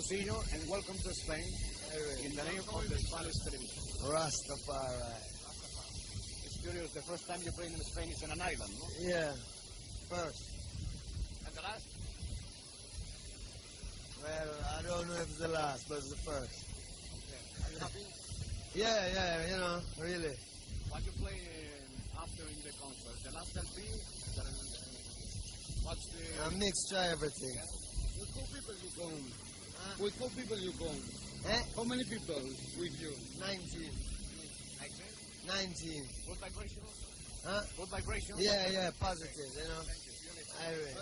to see you and welcome to Spain in the name of the Spanish television. Rastafari. It's curious, the first time you're playing in Spain is in an island, no? Yeah, first. And the last? Well, I don't know if it's the last, but it's the first. Yeah. Are you happy? Yeah, you know, really. What you play after in the concert? The last LP? What's the... A mixture, everything. Yeah. With how people you come? With how people you come? How many people with you? 19. 19. Good vibration? Huh? Good vibration? Yeah, positive, you know. Irene.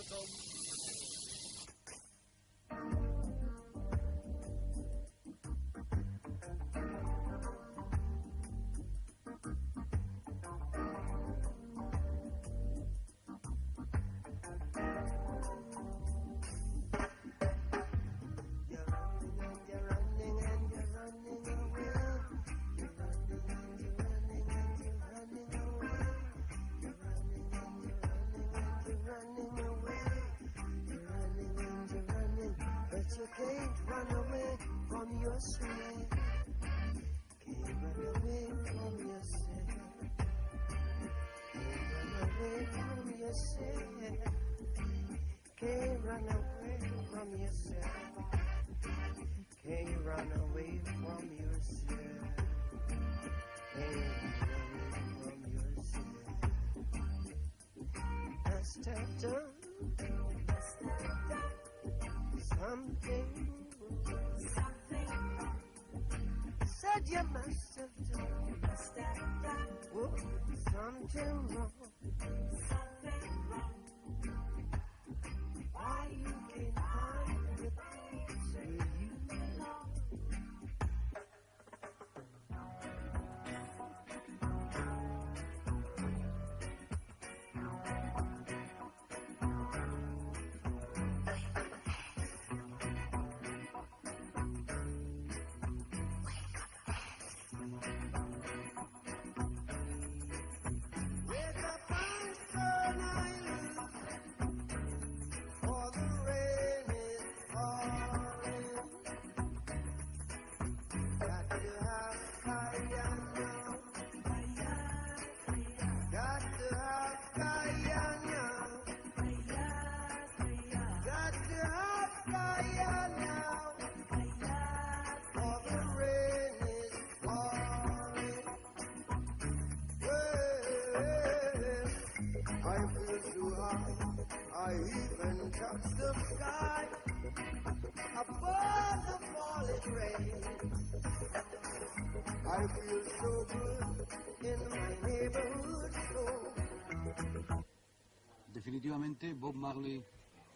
Definitivamente Bob Marley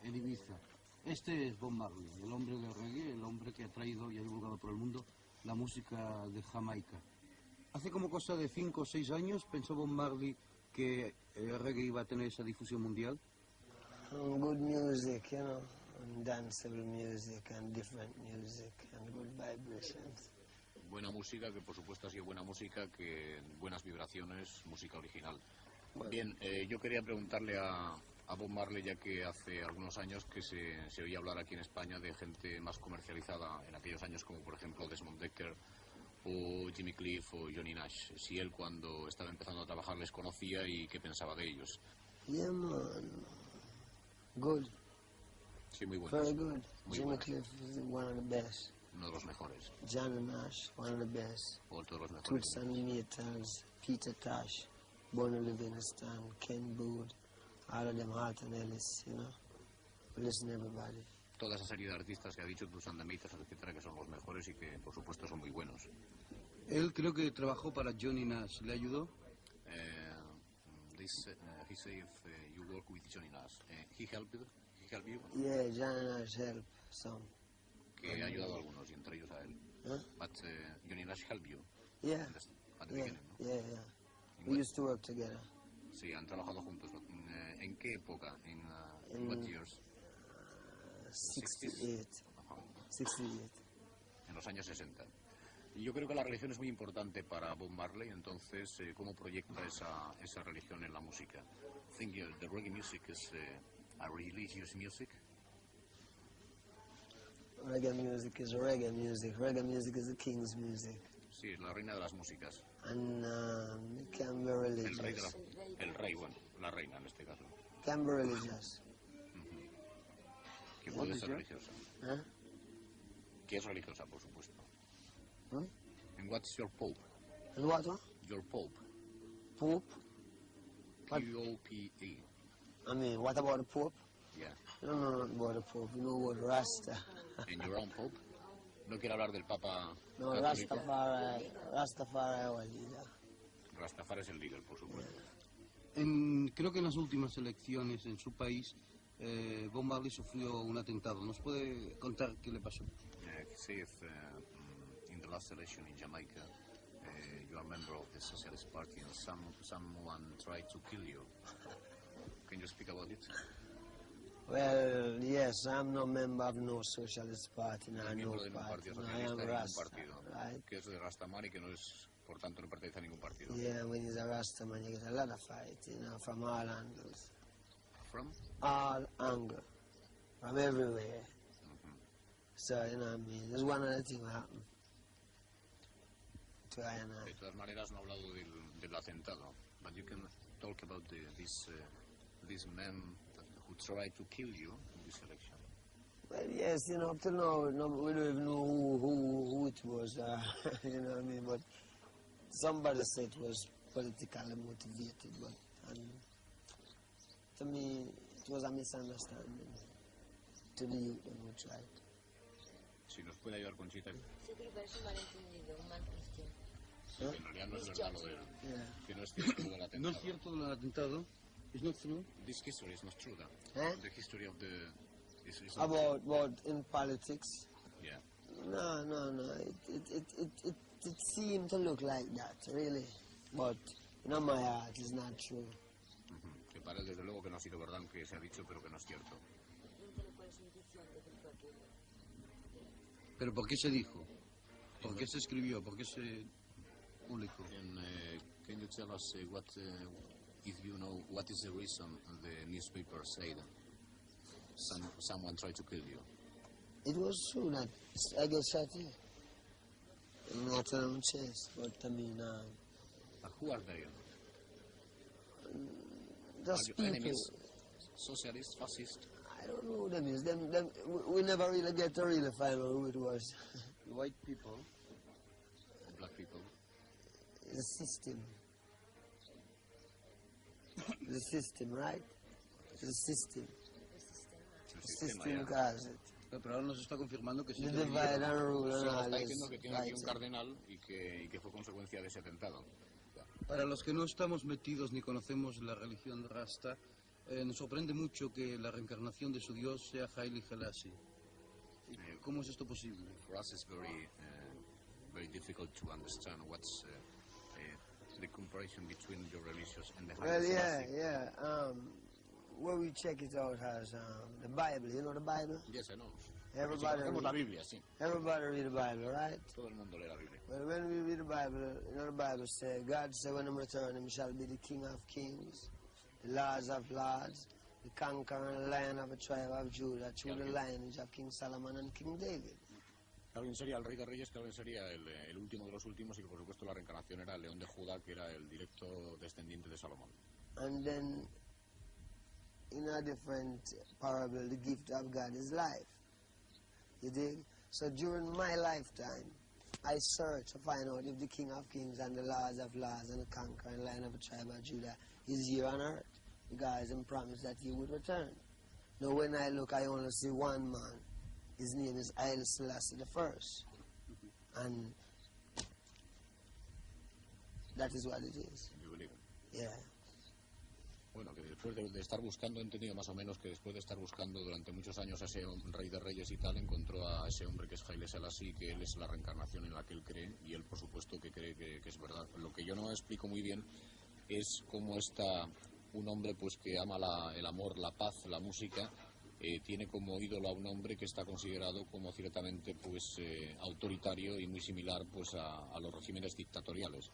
en Ibiza. Este es Bob Marley, el hombre de reggae, el hombre que ha traído y ha divulgado por el mundo la música de Jamaica. Hace como cosa de 5 o 6 años pensó Bob Marley que el reggae iba a tener esa difusión mundial. Good music, you know, and danceable music and different music and good vibrations. Buena música, que por supuesto ha sido buena música, que buenas vibraciones, música original. Bueno. Bien, yo quería preguntarle a Bob Marley, ya que hace algunos años que se oía hablar aquí en España de gente más comercializada en aquellos años, como por ejemplo Desmond Dekker o Jimmy Cliff o Johnny Nash. Si él cuando estaba empezando a trabajar les conocía y qué pensaba de ellos. Yeah, man. Good. Sí, muy buenos. Very good. Muy Jimmy buenos. Cliff is one of the best. Uno de los mejores. Johnny Nash, one of the best. Otro de los mejores. Toots and Maytals, Peter Tosh, Bonnie Livingston, Ken Boothe, all of them, Alton Ellis, you know. We listen to everybody. Toda esa serie de artistas que ha dicho, Toots and the Maytals, etcétera, que son los mejores y que por supuesto son muy buenos. Él creo que trabajó para Johnny Nash, ¿le ayudó? He said if you work with Johnny Nash, he helped you? Yeah, Johnny Nash helped some. Que ha ayudado a algunos, y entre ellos a él. Huh? But Johnny Nash helped you? Yeah. At the beginning, ¿no? Yeah. We used to work together. Sí, han trabajado juntos. ¿En qué época? ¿En what years? 68. 68. En los años 60. Y yo creo que la religión es muy importante para Bob Marley, entonces, ¿cómo proyecta esa religión en la música? I think the reggae music is a religious music. Reggae music is reggae music. Reggae music is the king's music. Sí, es la reina de las músicas. And it can be El rey, religious. el rey, bueno, la reina en este caso. Can be religious. Que puede ser religiosa. Huh? Que es religiosa, por supuesto. Hmm? And what's your pope? And what? Huh? Your pope. Pope? What? P-O-P-E. I mean, what about the Pope? Yeah. You don't know nothing about the Pope. You know about Rasta. And your own pope? No quiero hablar del papa No, católico. Rastafari our leader. Rastafari es el líder, por supuesto. Creo que en las últimas elecciones en su país, Bob Marley sufrió un atentado. ¿Nos puede contar qué le pasó? Says in the last election in Jamaica, you are a member of the Socialist Party and someone tried to kill you. Can you speak about it? Well, yes, I'm no member of no socialist party, no, Es no miembro de un party. partido No, I socialista am de ningún Rasta, partido. right? Que es de Rastamari, que no es, por tanto, no pertenece a ningún partido. Yeah, when he's a Rasta man, you get a lot of fight, you know, from all angles. From? All angles. From everywhere. So, you know what I mean? There's one other thing that happened. To I and I. De todas maneras, no ha hablado del atentado. But you can talk about this man who tried to kill you in this election. Well, yes, you know, up till now, no, we don't even know who it was, you know what I mean? But somebody said it was politically motivated, but to me, it was a misunderstanding to the youth who tried. Si nos puede ayudar, Conchita. Sí, pero parece un malentendido, un mal cristiano. Que en realidad no es verdad lo de Yeah. que no es cierto lo del atentado. No es cierto lo del atentado. It's not true. This history is not true, though. Eh? The history of the... is not About in politics? true. Yeah. No. It seemed to look like that, really. But, in my heart, it's not true. Que para él, desde luego, que no ha sido verdad, aunque se ha dicho, pero que no es cierto. Pregúntale cuál es su intención de película aquello. ¿Pero por qué se dijo? ¿Por qué se escribió? ¿Por qué se publicó? And, can you tell us what, if you know, what is the reason the newspaper said someone tried to kill you? It was true that I get shot here. Not on my chest, but I mean, Who are they? just Are people. you enemies? Socialist, fascist? I don't know who them is. We never really get to really find out who it was. White people. Black people? The system. The system, right? The system. El The sistema, system ya. caused it. Pero ahora nos está confirmando que sí. The que divide and rule and Solo all está this. diciendo que tiene aquí un Right. cardenal y que fue consecuencia de ese atentado. Para los que no estamos metidos ni conocemos la religión Rasta, nos sorprende mucho que la reencarnación de su Dios sea Haile Selassie. ¿Cómo es esto posible? For us, it's very difficult to understand what's the comparison between your religious and the Well, Haile yeah, Selassie. yeah. Where we check it out has the Bible. You know the Bible? Yes, I know. Everybody Conocemos la read, Biblia, sí. everybody read the Bible, right? Todo el mundo lee la Biblia. Well, when we read the Bible, you know the Bible says, God said, when I'm returning, he shall be the King of kings, the Lords of lords, the conquering Lion of the tribe of Judah, through the lineage of King Solomon and King David. Calvin sería el rey de reyes, Calvin sería el último de los últimos y que por supuesto la reencarnación era el león de Judá, que era el directo descendiente de Salomón. And then, in a different parable, the gift of God is life. You dig? So during my lifetime, I search to find out if the King of Kings and the Lords of Lords and the conquering Lion of the tribe of Judah is here on earth. Because he promised that he would return. Now when I look, I only see one man. His name is Haile Selassie I. And that is what it is. You believe it? Yeah. Bueno, que después de estar buscando, he entendido más o menos que después de estar buscando durante muchos años a ese rey de reyes y tal, encontró a ese hombre que es Haile Selassie, que él es la reencarnación en la que él cree, y él por supuesto que cree que es verdad. Lo que yo no explico muy bien es cómo está un hombre pues que ama el amor, la paz, la música, tiene como ídolo a un hombre que está considerado como ciertamente pues autoritario y muy similar pues a los regímenes dictatoriales.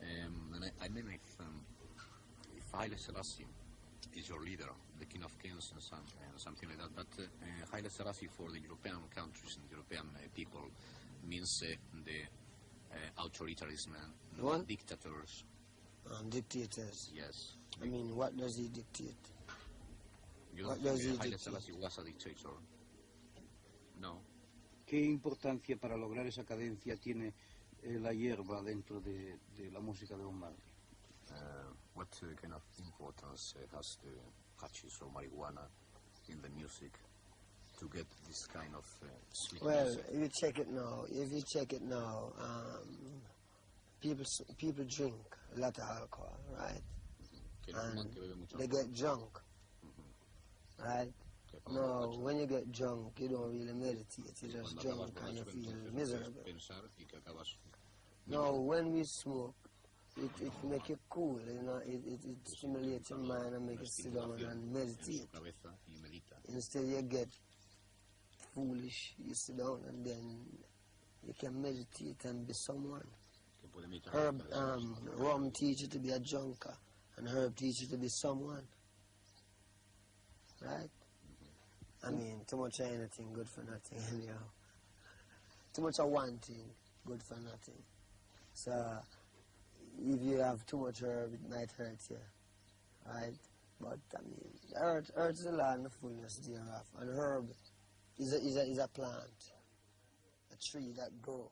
I mean, if Haile Selassie is your leader, the King of Kings and something like that. But Haile Selassie for the European countries and European people means the authoritarianism, What? dictators. Dictators. Yes. I mean, what does he dictate? You What don't does think he Haile dictate? Selassie was a dictator? No. ¿Qué importancia para lograr esa cadencia tiene la hierba dentro de la música de Bob Marley? What kind of importance has the hashish or marijuana in the music to get this kind of sweet Well, music? if you check it now, people drink a lot of alcohol, right? Que no And fuman, que beben mucho they alcohol, get drunk, right? que acaban No, borrachos. when you get drunk, you don't really meditate. You're just Cuando acabas drunk and you borracho, feel entonces miserable. puedes pensar y que acabas No, when we smoke, it make you cool, you know, it stimulates your mind and make you sit down and en meditate. su cabeza y medita. Instead you get foolish, you sit down and then you can meditate and be someone. Que puede meditar Herb, acerca de las cosas. Rum teach you to be a junker, and Herb teach you to be someone. Right? I mean, too much of anything, good for nothing, anyhow. Too much of one thing, good for nothing. So, if you have too much herb, it might hurt you. Right? But, I mean, earth is the land of fullness thereof. And herb is a plant, a tree that grows.